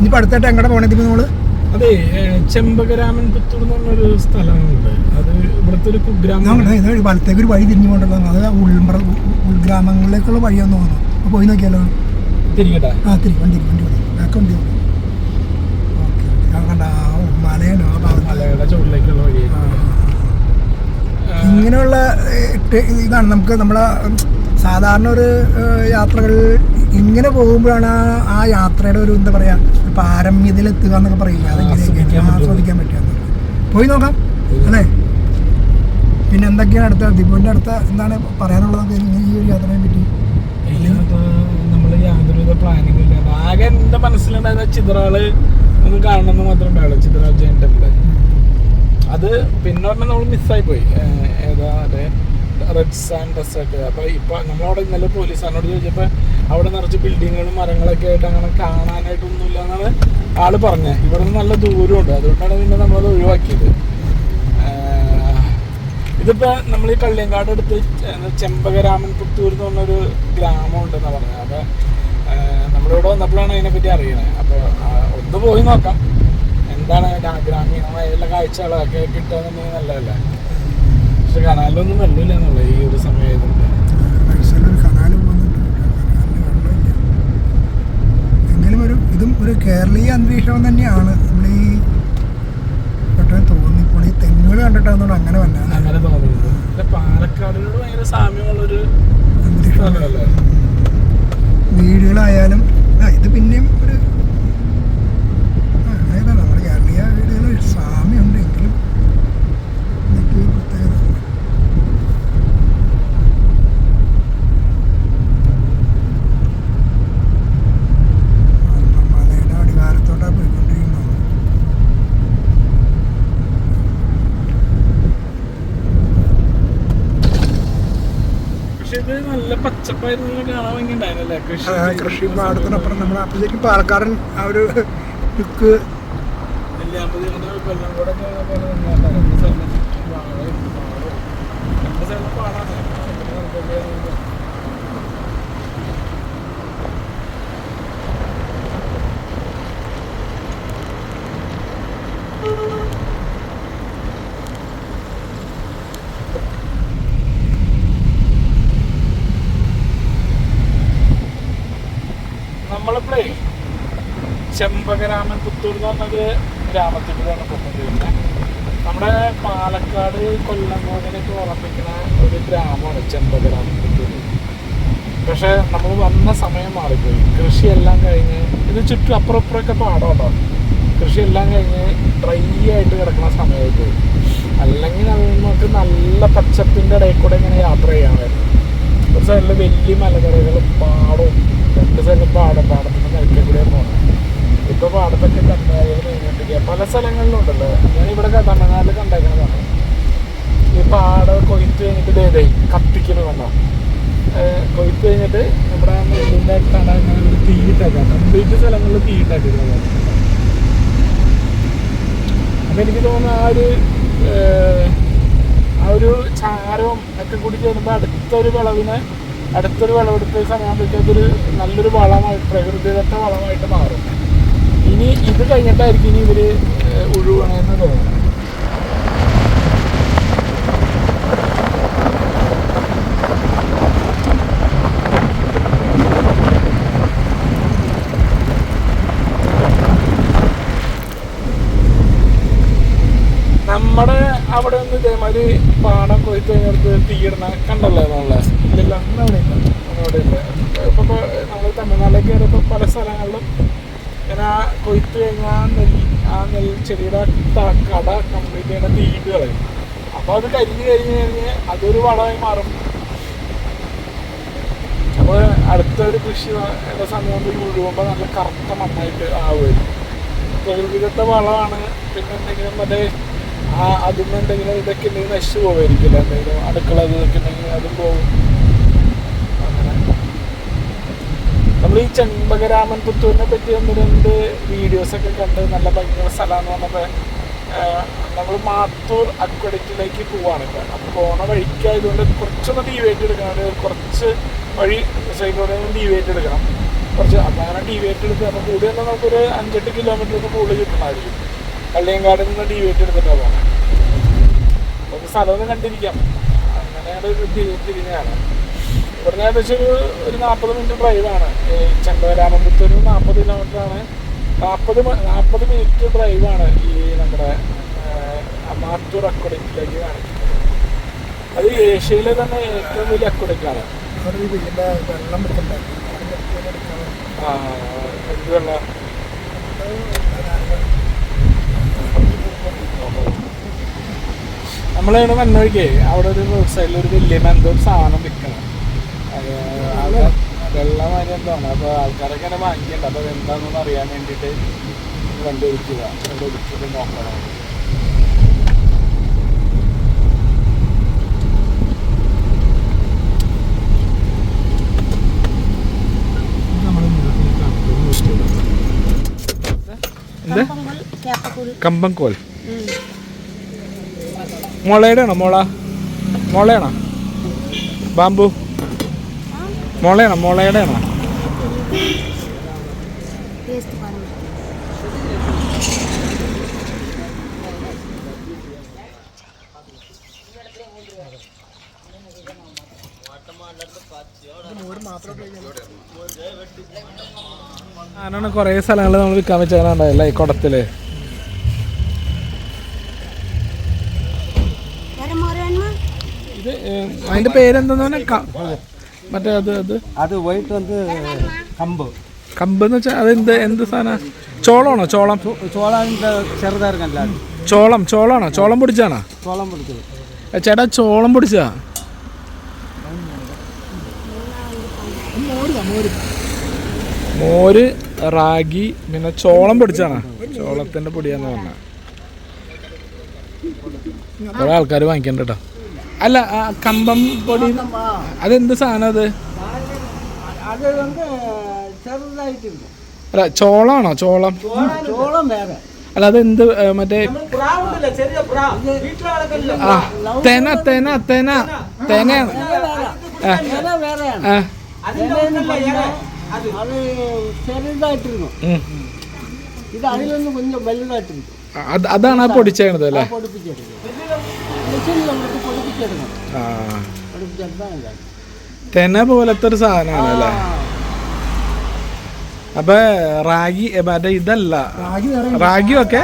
ഇനിയിപ്പോൾ അടുത്തായിട്ട് എങ്ങോട്ട് പോകണേ നമ്മള്? അതെ, ചെമ്പകരാമൻ പുത്തൂർ എന്ന് പറഞ്ഞൊരു സ്ഥലമുണ്ട്. അത് ഇവിടുത്തെ ഒരു കുഗ്രാമം. വലത്തേക്ക് ഒരു വഴി തിരിഞ്ഞു കൊണ്ടല്ലോ, അത് ഉൾഗ്രാമങ്ങളിലേക്കുള്ള വഴിയാന്ന് തോന്നുന്നു. അപ്പോൾ പോയി നോക്കിയാലോ? തിരികട്ടെ. വണ്ടി ബാക്ക് വണ്ടി മലയുടെ ചുവട്ടിലേക്കുള്ള വഴി. ഇങ്ങനെയുള്ള ഇതാണ് നമുക്ക് നമ്മളെ സാധാരണ ഒരു യാത്രകൾ ഇങ്ങനെ പോകുമ്പോഴാണ് ആ യാത്രയുടെ ഒരു എന്താ പറയാ പാരമ്യതയിലെത്തുക എന്നൊക്കെ പറയില്ല, അതെങ്ങനെയൊക്കെയാണ് ആസ്വദിക്കാൻ പറ്റുക. പോയി നോക്കാം അല്ലേ? പിന്നെ എന്തൊക്കെയാണ് അടുത്ത ദീപുവിൻ്റെ അടുത്ത എന്താണ് പറയാനുള്ളത് ഈ ഒരു യാത്രയെ പറ്റി? നമ്മൾ യാതൊരുവിധ പ്ലാനിങ് ഇല്ല. ആകെ എൻ്റെ മനസ്സിലുണ്ടായിരുന്ന ചിത്രാള് ഒന്ന് കാണണമെന്ന് മാത്രമേ ഉണ്ടാവുള്ളൂ, ചിത്രാൾ ജെയിൻ ടെമ്പിൾ. അത് പിന്നെ പറഞ്ഞാൽ നമ്മൾ മിസ്സായി പോയി. ഏതാ അതെ, റെഡ് സാൻഡ് ഡെസേർട്ട്. അപ്പോൾ ഇപ്പോൾ നമ്മളവിടെ ഇന്നലെ പോലീസുകാരനോട് ചോദിച്ചപ്പോൾ അവിടെ നിറച്ച് ബിൽഡിങ്ങുകളും മരങ്ങളൊക്കെ ആയിട്ട് അങ്ങനെ കാണാനായിട്ടൊന്നുമില്ല എന്നാണ് ആള് പറഞ്ഞത്. ഇവിടെ നിന്ന് നല്ല ദൂരമുണ്ട്, അതുകൊണ്ടാണ് പിന്നെ നമ്മളത് ഒഴിവാക്കിയത്. ഇതിപ്പോൾ നമ്മൾ ഈ കള്ളിയങ്കാട് അടുത്ത് ചെമ്പകരാമൻ പുത്തൂർ എന്ന് പറഞ്ഞൊരു ഗ്രാമം ഉണ്ടെന്നാണ് പറഞ്ഞത്. അപ്പോൾ നമ്മളിവിടെ വന്നപ്പോഴാണ് അതിനെപ്പറ്റി അറിയണത്. അപ്പോൾ ഒന്ന് പോയി നോക്കാം, എന്താണ് ഗ്രാമീണമായുള്ള കാഴ്ചകളൊക്കെ കിട്ടുകയെന്നുണ്ടെങ്കിൽ നല്ലതല്ലേ. പക്ഷെ കനാലിലൊന്നും വെള്ളമില്ല എന്നുള്ള ഈ ഒരു സമയമായതുകൊണ്ട്. എങ്കിലും ഇതും ഒരു കേരളീയ അന്തരീക്ഷം തന്നെയാണ്. നമ്മൾ ഈ പെട്ടെന്ന് തോന്നിപ്പോൾ ഈ തെങ്ങുകൾ കണ്ടിട്ടാണെന്നോട് അങ്ങനെ തോന്നുന്നത്. പാലക്കാടിനോട് ഭയങ്കര സാമ്യമുള്ളൊരു അന്തരീക്ഷമല്ലേ? വീടുകളായാലും ഇത് പിന്നെയും ഒരു ഏതാണ് നമ്മുടെ കേരളീയ വീടുകൾ സാമ്യമുണ്ട്, എങ്കിലും ഇതൊക്കെ പ്രത്യേകത. മലയുടെ അടിവാരത്തോട്ടാണ് പോയിക്കൊണ്ടിരിക്കുന്നത്. നല്ല പച്ചപ്പായിരുന്നു കാണാൻ ഭംഗിയുണ്ടായിരുന്നല്ലേ കൃഷി പാടത്തിനപ്പുറം നമ്മുടെ അപ്പോഴത്തേക്കും പാലക്കാടൻ ആ ഒരു ലുക്ക്. കൊല്ലം കൂടെ പാടാണ്. നമ്മളിപ്പോഴേ ചെമ്പകരാമൻ പുത്തൂർ എന്ന് പറഞ്ഞൊരു ഗ്രാമത്തിലാണ് പൊക്കൊണ്ടിരിക്കുന്നത്. നമ്മുടെ പാലക്കാട് കൊല്ലംകോടിനൊക്കെ ഉറപ്പിക്കുന്ന ഒരു ഗ്രാമമാണ് ചെമ്പകരാമൻ പുത്തൂർ. പക്ഷെ നമ്മൾ വന്ന സമയം മാറിപ്പോയി. കൃഷിയെല്ലാം കഴിഞ്ഞ് ഇത് ചുറ്റും അപ്പുറപ്പുറമൊക്കെ പാടമുണ്ടോ, കൃഷിയെല്ലാം കഴിഞ്ഞ് ഡ്രൈ ആയിട്ട് കിടക്കുന്ന സമയമായി പോയി. അല്ലെങ്കിൽ നമുക്ക് നല്ല പച്ചപ്പിൻ്റെ ഇടയിൽ കൂടെ ഇങ്ങനെ യാത്ര ചെയ്യാമായിരുന്നു. ഒരു സൈഡിൽ വലിയ മലകരകളും പാടവും, രണ്ട് സൈഡിലും പാടത്തിൻ്റെ നിരക്കിൽ കൂടെ പോകണം. ഇപ്പോൾ പാടത്തൊക്കെ കന്നുകാലികൾ കഴിഞ്ഞിട്ടിരിക്കുക പല സ്ഥലങ്ങളിലും ഉണ്ടല്ലോ. ഞാനിവിടെ തമിഴ്നാട്ടിൽ കണ്ടേക്കുന്നതാണ്. ഈ പാടം കൊയ്ത്ത് കഴിഞ്ഞിട്ട് ഇതേ കത്തിക്കൽ വന്നോ, കൊയ്ത്ത് കഴിഞ്ഞിട്ട് നമ്മുടെ നെല്ലിൻ്റെ അടുത്താണ് ഒരു തീയിട്ടേക്കാം. കംപ്ലീറ്റ് സ്ഥലങ്ങളിൽ തീയിട്ടാക്കിയിരുന്നത്. അപ്പം എനിക്ക് തോന്നുന്നു ആ ഒരു ചാരവും ഒക്കെ കൂടി ചേരുമ്പോൾ അടുത്തൊരു വിളവെടുത്ത സമയമാകുമ്പോഴത്തേക്ക് അതൊരു നല്ലൊരു വളമായി, പ്രകൃതിദത്ത വളമായിട്ട് മാറും. ഇനി ഇത് കഴിഞ്ഞിട്ടായിരിക്കും ഇനി ഇവർ ഉഴുവണമെന്ന് തോന്നുന്നു. നമ്മുടെ അവിടെ ഒന്ന് ഇതേമാതിരി പാടം കൊയ്ത്ത് കഴിഞ്ഞിടത്ത് തീയിടണ കണ്ടല്ലേ നമ്മളെ ഇല്ല അവിടെ ഇല്ല. ഇപ്പൊ നമ്മൾ തമിഴ്നാട്ടിലേക്ക് കയറിയപ്പോൾ പല സ്ഥലങ്ങളിലും ഇങ്ങനെ ആ കൊയ്ത്ത് കഴിഞ്ഞാൽ ആ നെൽച്ചെടിയുടെ കട കംപ്ലീറ്റ് ചെയ്യുന്ന തീയിട്ട് കളയും. അപ്പോൾ അത് കരിഞ്ഞ് കഴിഞ്ഞ് അതൊരു വളമായി മാറും. അപ്പോൾ അടുത്തൊരു കൃഷി സമയം മുഴുകുമ്പോൾ നല്ല കറുത്ത മണ്ണായിട്ട് ആവുമായിരിക്കും. പ്രകൃതിദത്ത വളമാണ്. പിന്നെ എന്തെങ്കിലും മറ്റേ അതിന് എന്തെങ്കിലും ഇതൊക്കെ ഉണ്ടെങ്കിൽ നശിച്ചു പോവായിരിക്കില്ല. എന്തെങ്കിലും അടുക്കള ഇതൊക്കെ ഉണ്ടെങ്കിൽ അതും പോകും. അങ്ങനെ നമ്മൾ ഈ ചെമ്പകരാമൻ പുത്തൂരിനെ പറ്റി ഒന്ന് രണ്ട് വീഡിയോസൊക്കെ കണ്ട് നല്ല ഭംഗിയുള്ള സ്ഥലമാണെന്ന് പറഞ്ഞപ്പോൾ നമ്മൾ മാത്തൂർ അക്വഡക്റ്റിലേക്ക് പോവാണ് ഇപ്പോൾ. അപ്പോൾ പോണ വഴിക്കായതുകൊണ്ട് കുറച്ചൊന്ന് ഡീവേറ്റ് എടുക്കണം, കുറച്ച് വഴി സൈഡിലൂടെ ഡീവേറ്റ് എടുക്കണം. കുറച്ച് അങ്ങനെ ഡീവിയേറ്റ് എടുത്ത് അപ്പോൾ കൂടി വന്നാൽ നമുക്കൊരു 5-8 കിലോമീറ്റർക്ക് കൂടുതൽ കിട്ടണമായിരിക്കും. കള്ളിയങ്കാടിൽ നിന്ന് ഡീവിയേറ്റ് എടുത്തിട്ടാണ് പോകുന്നത്. നമുക്ക് സ്ഥലമൊന്നും കണ്ടിരിക്കാം. അങ്ങനെയാണ് തിരിഞ്ഞാണ്. ഇവിടുന്ന് ഏകദേശം ഒരു 40 മിനിറ്റ് ഡ്രൈവാണ്. ചെമ്പകരാമപുത്തൂര് 40 കിലോമീറ്ററാണ്. 40 മിനിറ്റ് ഡ്രൈവാണ് ഈ നമ്മുടെ മാത്തൂർ അക്വഡക്റ്റിലേക്ക് കാണിക്കുന്നത്. അത് ഏഷ്യയിലെ തന്നെ ഏറ്റവും വലിയ അക്വഡക്റ്റാണ്. വെള്ളം എന്ത് വെള്ളം? നമ്മളിവിടെ വന്നൊഴിക്കേ അവിടെ ഒരു റോഡ് സൈഡിൽ ഒരു വലിയ എന്തോ ഒരു സാധനം വിൽക്കണം. വെള്ളം അതിന് എന്താണ്. അപ്പോൾ ആൾക്കാരൊക്കെ ഇങ്ങനെ വാങ്ങിക്കണ്ട. അപ്പോൾ അതെന്താണെന്ന് അറിയാൻ വേണ്ടിയിട്ട് കണ്ടുപിടിച്ചിട്ട് നോക്കണം. കമ്പംകോൽ മുളയുടെ ആണോ? മുളയാണോ? ബാമ്പു മുളയുടെ ആണോ? ഞാനാണ് കുറേ സ്ഥലങ്ങൾ നമ്മൾ വിൽക്കാൻ വെച്ചാലുണ്ടായില്ല ഈ കുടത്തില്. ഇത് അതിന്റെ പേരെന്താ? മറ്റേ അത് വൈറ്റ് വന്ന് കമ്പ് എന്ന് വെച്ചാൽ അതെന്ത് എന്ത് സാധനം? ചോളമാണോ? ചോളം ചെറുതായിരുന്നല്ല. ചോളാണോ? ചോളം പൊടിച്ചാണോ? ചോളം പൊടിച്ചത് ചേട്ടാ. ചോളം പൊടിച്ചാ? മോര്, റാഗി, പിന്നെ ചോളം പൊടിച്ചാണ്. ചോളത്തിന്റെ പൊടിയാന്ന് പറഞ്ഞ കുറെ ആൾക്കാർ വാങ്ങിക്കണ്ട കേട്ടോ. അല്ല, കമ്പം പൊടി അതെന്ത് സാധനം? അല്ല, ചോളാണോ? ചോളം അല്ല, അതെന്ത്? മറ്റേ തേനയാണ്. അതാണ് ആ പൊടിച്ചത് അല്ലേ? തെന പോലത്തെ ഒരു സാധനമാണ് അല്ലേ? അപ്പൊ റാഗി മറ്റേ ഇതല്ല. റാഗി ഒക്കെ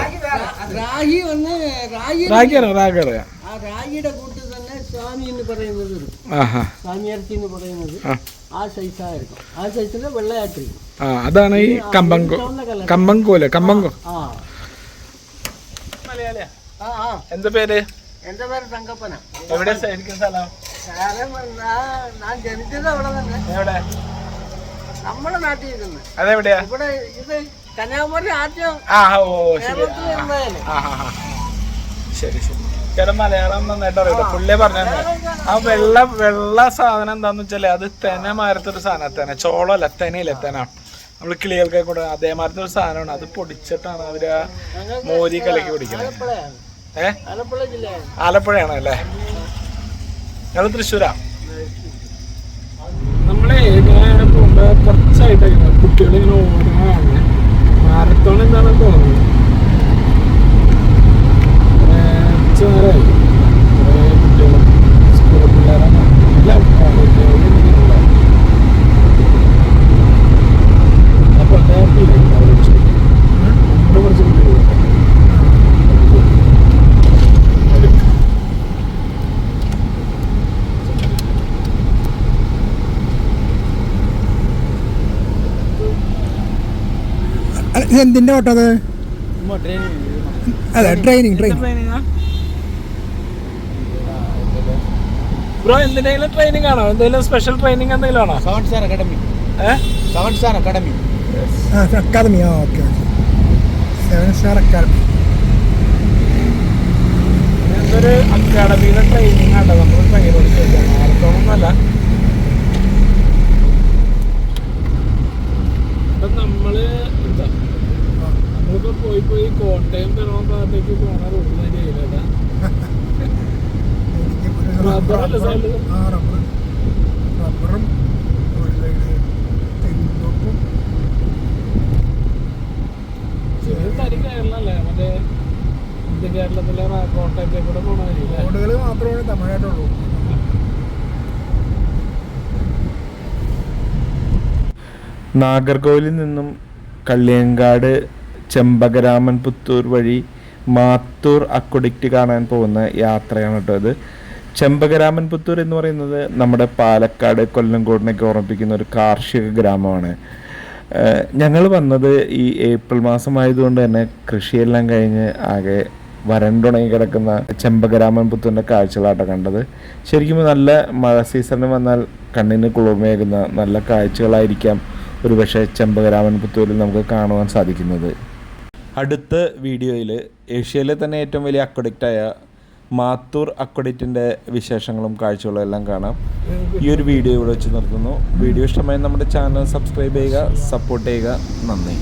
റാഗി അറിയാം. റാഗിയുടെ കൂട്ട് തന്നെ സ്വാമി എന്ന് പറയുന്നത്, സ്വാമിയർച്ചി എന്ന് പറയുന്നത് ആ സൈസായിരിക്കും. ആ സൈസില് വെള്ളയായിട്ടിരിക്കും. അതാണ് ഈ കമ്പംകോല്. എന്താ പേര്? എന്റെ പേര് തങ്കപ്പന. എവിടെ ശരിക്കും സ്ഥലം? ഞാൻ ജനിച്ചത് അവിടെ തന്നെ. എവിടെ? നമ്മുടെ നാട്ടിൽ ഇരുന്ന്. അതെവിടെയാ? ഇവിടെ ഇത് കന്യാകുമാരി ആദ്യം. ശരി. ചേട്ടൻ മലയാളം നന്നായിട്ട് അറിയില്ല. പുള്ളിയെ പറഞ്ഞു ആ വെള്ള സാധനം എന്താന്ന് വെച്ചാല് അത് തെന മാരത്തൊരു സാധനം. ചോളമല്ല, തെനയില്ല. തെന നമ്മള് കിളികൾക്ക് കൂടെ അതേമാരത്തെ ഒരു സാധനമാണ്. അത് പൊടിച്ചിട്ടാണ് അവര് മോരി കലക്കി കുടിക്കുന്നത്. ആലപ്പുഴയാണോ അല്ലേ? ഞങ്ങള് തൃശ്ശൂരാ. നമ്മളെ ഇങ്ങനെ പോകുമ്പോ കുറച്ചായിട്ട് കുട്ടികളിങ്ങനെ ഓടാണ്. മാരത്തോൺ എന്താണെന്ന് തോന്നുന്നത്. നേരമായി കുറേ കുട്ടികളും സ്കൂൾ പിള്ളേരാണ്. അപ്പോൾ കുറച്ച് കുട്ടികൾ എന്തിന്റെ ഓട്ടോ അത്? അതെ, ട്രെയിനിങ്. ബ്രോ എന്തിനെങ്കിലും ട്രെയിനിങ് ആണോ? എന്തെങ്കിലും സ്പെഷ്യൽ ട്രെയിനിങ് എന്തെങ്കിലും ആണോ? Academy. Academy. Okay. 7 star academy. എന്തൊരു അക്കാഡമിയിലെ ട്രെയിനിങ് ആട്ടോ നമ്മൾ ട്രെയിൻ പഠിച്ചത്. മാരത്തോണൊന്നുമല്ല. അപ്പം നമ്മള് എന്താ നമ്മളിപ്പോ പോയി കോട്ടയം പിറവം ഭാഗത്തേക്ക് പോണ റോഡ് തന്നെയായില്ല. റബ്ബറും ഒരു സൈഡ് തെങ്ങും വഴി കേരളല്ലേ, മറ്റേ ഇത് കേരളത്തിലെ കോട്ടയത്തെ കൂടെ പോണ വഴി. റോഡുകൾ മാത്രമേ തമിഴ്നാട്ടുള്ളൂ. നാഗർകോവിലിൽ നിന്നും കള്ളിയങ്കാട്, ചെമ്പകരാമൻ പുത്തൂർ വഴി മാത്തൂർ അക്വഡക്റ്റ് കാണാൻ പോകുന്ന യാത്രയാണ് കേട്ടോ ഇത്. ചെമ്പകരാമൻ പുത്തൂർ എന്ന് പറയുന്നത് നമ്മുടെ പാലക്കാട് കൊല്ലംകോടിനൊക്കെ ഓർമ്മിപ്പിക്കുന്ന ഒരു കാർഷിക ഗ്രാമമാണ്. ഞങ്ങൾ വന്നത് ഈ ഏപ്രിൽ മാസമായതുകൊണ്ട് തന്നെ കൃഷിയെല്ലാം കഴിഞ്ഞ് ആകെ വരണ്ടുണങ്ങി കിടക്കുന്ന ചെമ്പകരാമൻ പുത്തൂരിൻ്റെ കാഴ്ചകളാട്ടോ കണ്ടത്. ശരിക്കും നല്ല മഴ സീസണിൽ വന്നാൽ കണ്ണിന് കുളിർമയേകുന്ന നല്ല കാഴ്ചകളായിരിക്കാം ഒരു പക്ഷേ ചെമ്പകരാമൻ പുത്തൂരിൽ നമുക്ക് കാണുവാൻ സാധിക്കുന്നത്. അടുത്ത വീഡിയോയിൽ ഏഷ്യയിലെ തന്നെ ഏറ്റവും വലിയ അക്വഡക്റ്റായ മാത്തൂർ അക്വഡക്റ്റിൻ്റെ വിശേഷങ്ങളും കാഴ്ചകളും എല്ലാം കാണാം. ഈ ഒരു വീഡിയോ ഇവിടെ വെച്ച് നിർത്തുന്നു. വീഡിയോ ഇഷ്ടമായി നമ്മുടെ ചാനൽ സബ്സ്ക്രൈബ് ചെയ്യുക, സപ്പോർട്ട് ചെയ്യുക. നന്ദി.